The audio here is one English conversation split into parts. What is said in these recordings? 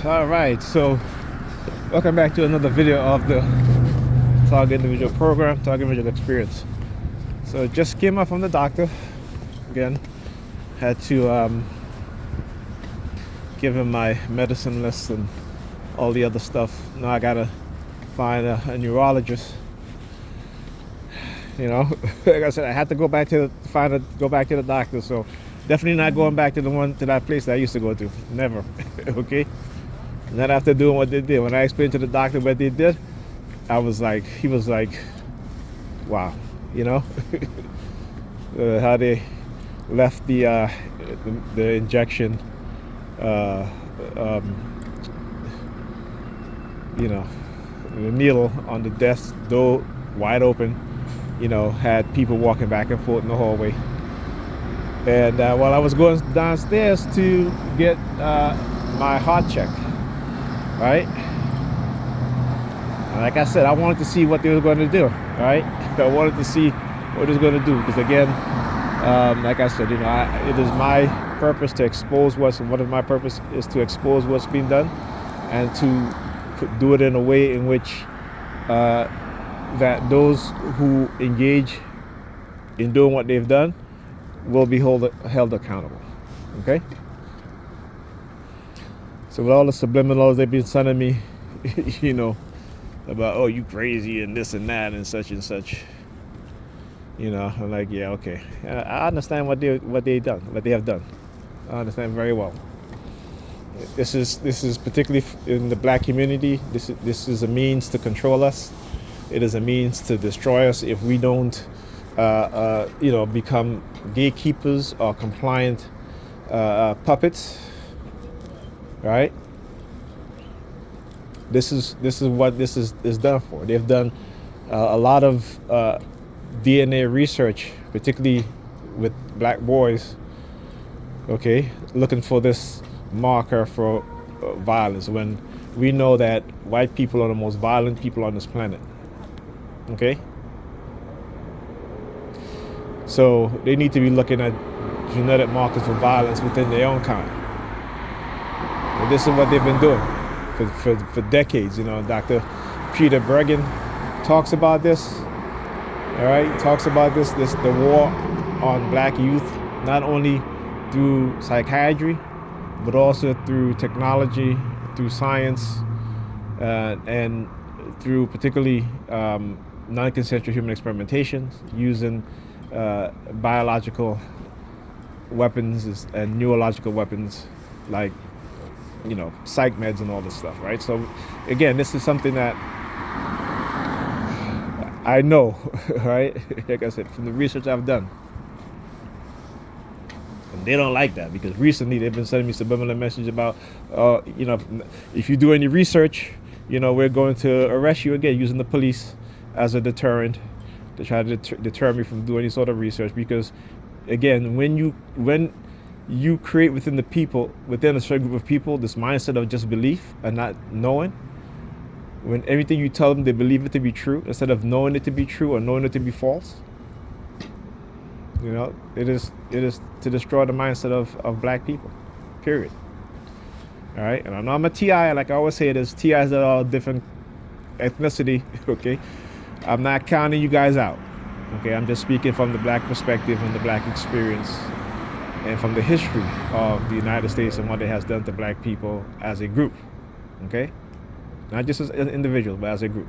All right, so welcome back to another video of the Target Individual Program, Target Individual Experience. So just came up from the doctor again. Had to give him my medicine list and all the other stuff. Now I gotta find a neurologist. You know, like I said, I had to go back to the doctor. So definitely not going back to that place that I used to go to. Never. Okay. Not after doing what they did. When I explained to the doctor what they did, he was like, wow, you know, how they left the injection, you know, the needle on the desk, door wide open, you know, had people walking back and forth in the hallway. And while I was going downstairs to get my heart check, right? And like I said, I wanted to see what they were going to do, right? I wanted to see what it was going to do because, again, like I said, you know, it is my purpose to expose one of my purpose is to expose what's being done and to do it in a way in which that those who engage in doing what they've done will be held accountable. Okay? So with all the subliminals they've been sending me, you know, about, oh, you crazy and this and that and such, you know, I'm like, yeah, okay. I understand what they have done. I understand very well. This is particularly in the black community. This is a means to control us. It is a means to destroy us if we don't, you know, become gatekeepers or compliant puppets. Right? This is what this is done for. They've done a lot of DNA research, particularly with black boys. Okay, looking for this marker for violence when we know that white people are the most violent people on this planet. Okay, so they need to be looking at genetic markers for violence within their own kind. And this is what they've been doing for decades. You know, Dr. Peter Bergen talks about this. All right, talks about the war on black youth, not only through psychiatry, but also through technology, through science, and through particularly non-consensual human experimentation using biological weapons and neurological weapons like, you know, psych meds and all this stuff, right? So again, this is something that I know, right? Like I said, from the research I've done. And they don't like that because recently they've been sending me subliminal messages about, you know, if you do any research, you know, we're going to arrest you again, using the police as a deterrent to try to deter me from doing any sort of research. Because again, when you create within a certain group of people, this mindset of just belief and not knowing, when everything you tell them, they believe it to be true instead of knowing it to be true or knowing it to be false. You know, it is to destroy the mindset of black people, period. All right, and I know I'm a TI, like I always say, there's TIs that are different ethnicity, okay? I'm not counting you guys out, okay? I'm just speaking from the black perspective and the black experience and from the history of the United States and what it has done to black people as a group, okay? Not just as an individual, but as a group.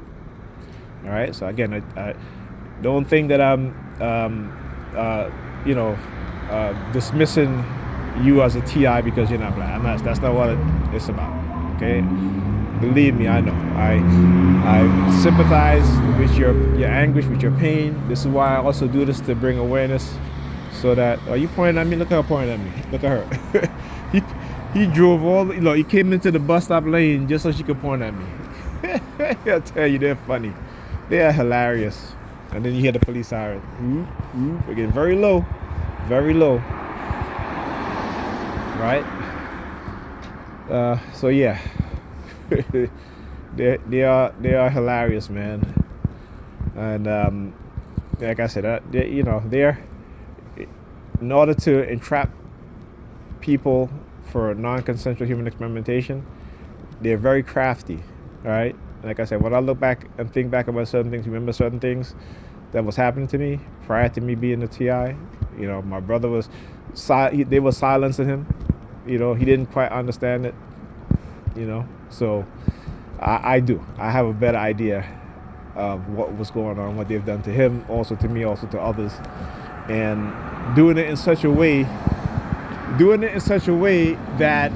All right. So again, I don't think that I'm, you know, dismissing you as a TI because you're not black. I'm not. That's not what it's about. Okay. Believe me, I know. I sympathize with your anguish, with your pain. This is why I also do this, to bring awareness, so that. Are you pointing at me? Look at her pointing at me. Look at her. He drove you know, he came into the bus stop lane just so she could point at me. I'll tell you, they're funny. They are hilarious. And then you hear the police siren. They're getting very low. Very low. Right? So yeah. they are hilarious, man. And like I said, you know, they're, in order to entrap people for non-consensual human experimentation, they're very crafty. All right. Like I said, when I look back and think back about certain things, remember certain things that was happening to me prior to me being a TI. My brother was, they were silencing him. He didn't quite understand it. So I do. I have a better idea of what was going on, what they've done to him, also to me, also to others, and doing it in such a way that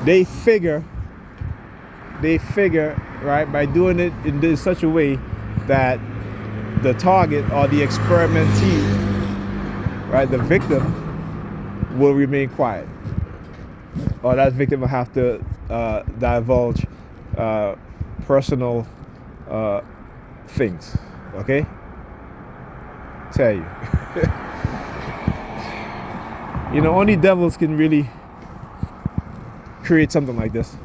they figure, right, by doing it in such a way that the target or the experimentee, right, the victim, will remain quiet, or that victim will have to divulge personal things. Okay, tell you. Only devils can really create something like this,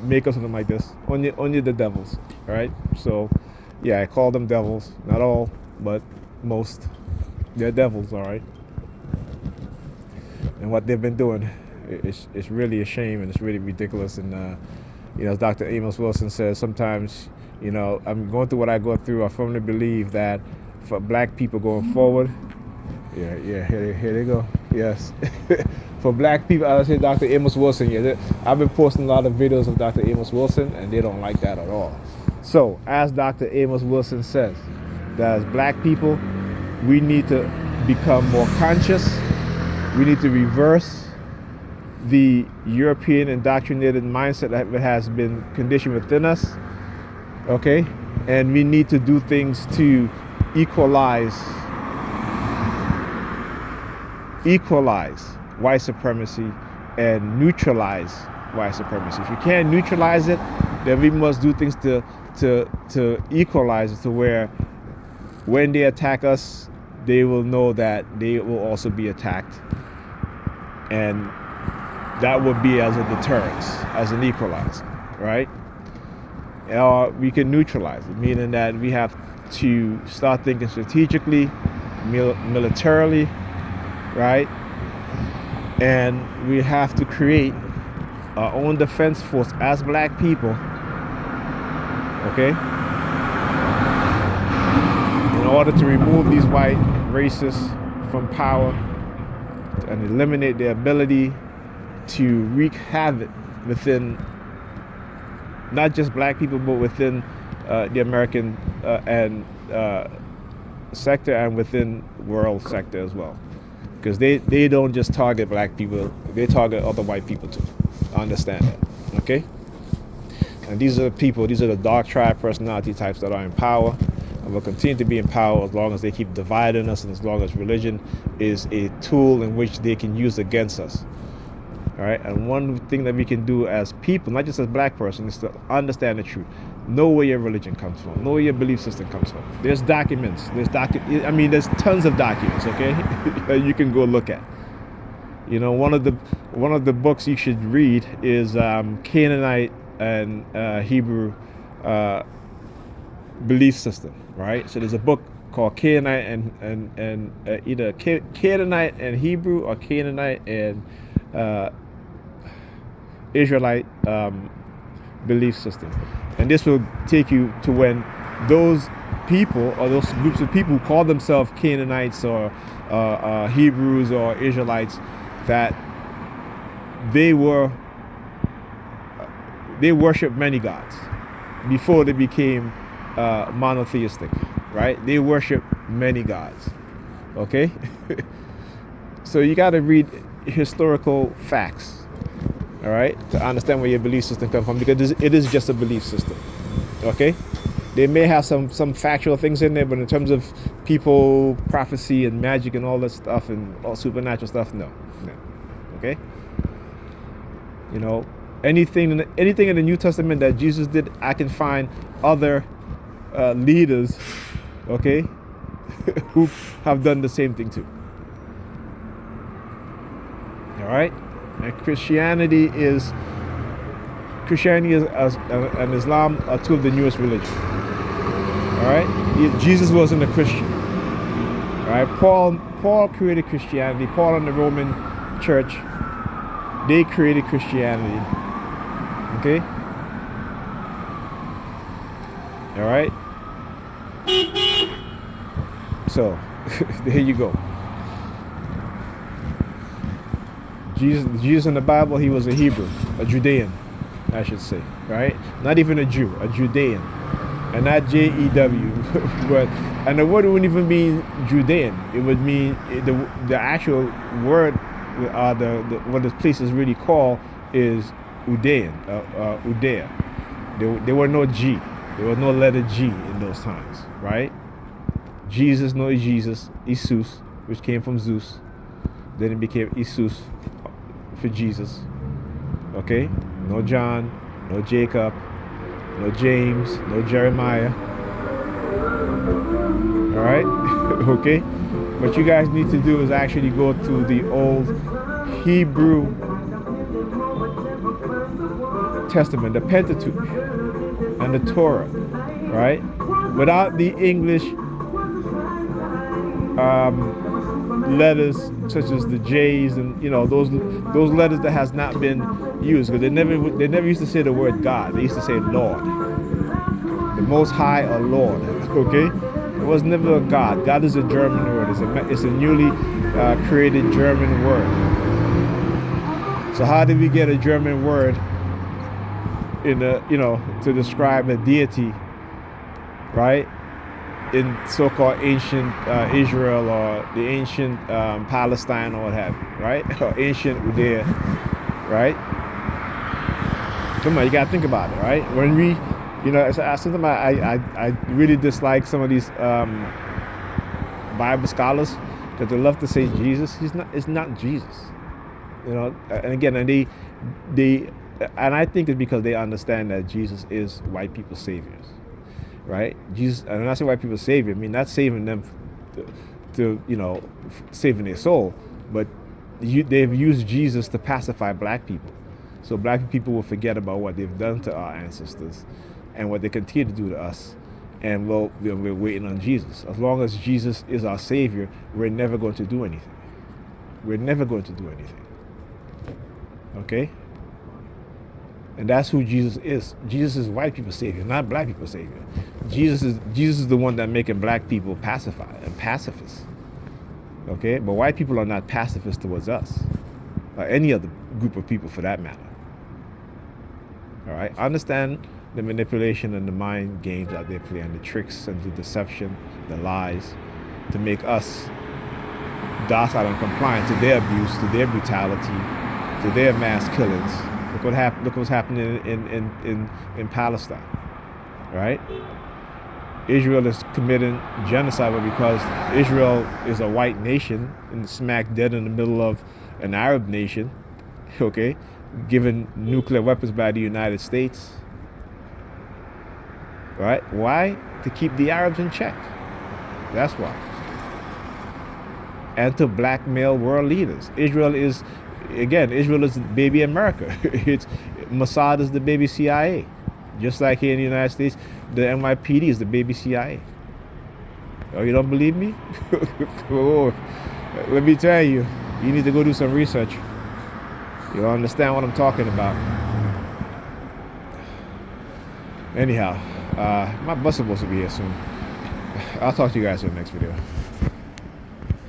make up something like this. Only the devils, right? So, yeah, I call them devils. Not all, but most. They're devils, all right. And what they've been doing, it's really a shame, and it's really ridiculous. And as Dr. Amos Wilson says, sometimes, I'm going through what I go through. I firmly believe that for black people going forward, here they go. Yes. For black people, I say Dr. Amos Wilson. Yeah, I've been posting a lot of videos of Dr. Amos Wilson, and they don't like that at all. So, as Dr. Amos Wilson says, that as black people, we need to become more conscious. We need to reverse the European indoctrinated mindset that has been conditioned within us. Okay? And we need to do things to equalize white supremacy and neutralize white supremacy. If you can't neutralize it, then we must do things to equalize it, to where when they attack us, they will know that they will also be attacked, and that would be as a deterrence, as an equalizer, right? Or we can neutralize it, meaning that we have to start thinking strategically, militarily, right? And we have to create our own defense force as black people, okay? In order to remove these white racists from power and eliminate their ability to wreak havoc within not just black people, but within the American and sector, and within world sector as well. Because they don't just target black people, they target other white people too. I understand that, okay? And these are the dark tribe personality types that are in power, and will continue to be in power as long as they keep dividing us, and as long as religion is a tool in which they can use against us. All right, and one thing that we can do as people, not just as black persons, is to understand the truth. Know where your religion comes from. Know where your belief system comes from. There's documents. There's tons of documents. Okay, that you can go look at. One of the books you should read is Canaanite and Hebrew belief system. Right. So there's a book called Canaanite and either Canaanite and Hebrew, or Canaanite and Israelite belief system, and this will take you to when those people, or those groups of people who call themselves Canaanites or Hebrews or Israelites, that they worship many gods before they became monotheistic, right? They worship many gods. Okay. So you got to read historical facts, all right, to understand where your belief system comes from, because it is just a belief system. Okay, they may have some factual things in there, but in terms of people, prophecy, and magic, and all that stuff, and all supernatural stuff, no. Okay, anything in the New Testament that Jesus did, I can find other leaders, okay, who have done the same thing too. All right, and Christianity and Islam are two of the newest religions. All right, Jesus wasn't a Christian. All right, Paul created Christianity. Paul and the Roman Church, They created Christianity. Okay? All right? So, there you go. Jesus in the Bible, he was a Hebrew, a Judean, I should say, right? Not even a Jew, a Judean, and not Jew, but and the word wouldn't even mean Judean. It would mean the actual word, what this place is really called is Udean, Udea. There were no G, there was no letter G in those times, right? Jesus, no Jesus, Isus, which came from Zeus. Then it became Isus for Jesus. Okay? No John, no Jacob, no James, no Jeremiah. Alright? Okay? What you guys need to do is actually go to the old Hebrew Testament, the Pentateuch, and the Torah. Right? Without the English letters such as the J's and those letters that has not been used, because they never used to say the word God. They used to say Lord, the Most High or Lord. Okay, it was never a God. God is a German word. It's a newly created German word. So how did we get a German word to describe a deity, right? In so-called ancient Israel or the ancient Palestine or what have you, right? Or ancient Udea, right? Come on, you gotta think about it, right? When we, sometimes I really dislike some of these Bible scholars because they love to say Jesus. It's not Jesus, And again, and I think it's because they understand that Jesus is white people's saviors. Right? Jesus, and when I say white people savior, I mean not saving them to saving their soul, but they've used Jesus to pacify black people, so black people will forget about what they've done to our ancestors and what they continue to do to us, and we're waiting on Jesus. As long as Jesus is our savior, we're never going to do anything. We're never going to do anything. Okay? And that's who Jesus is. Jesus is white people's savior, not black people's savior. Jesus is the one that making black people pacified and pacifists. Okay? But white people are not pacifists towards us, or any other group of people for that matter. All right? Understand the manipulation and the mind games that they're playing, the tricks and the deception, the lies, to make us docile and compliant to their abuse, to their brutality, to their mass killings. Look what's happening in Palestine, right? Israel is committing genocide, but because Israel is a white nation and smack dead in the middle of an Arab nation, okay, given nuclear weapons by the United States, right? Why? To keep the Arabs in check. That's why. And to blackmail world leaders. Israel is baby America. Mossad is the baby CIA. Just like here in the United States, the NYPD is the baby CIA. Oh, you don't believe me? Oh, let me tell you, you need to go do some research. You'll understand what I'm talking about. Anyhow, my bus is supposed to be here soon. I'll talk to you guys in the next video.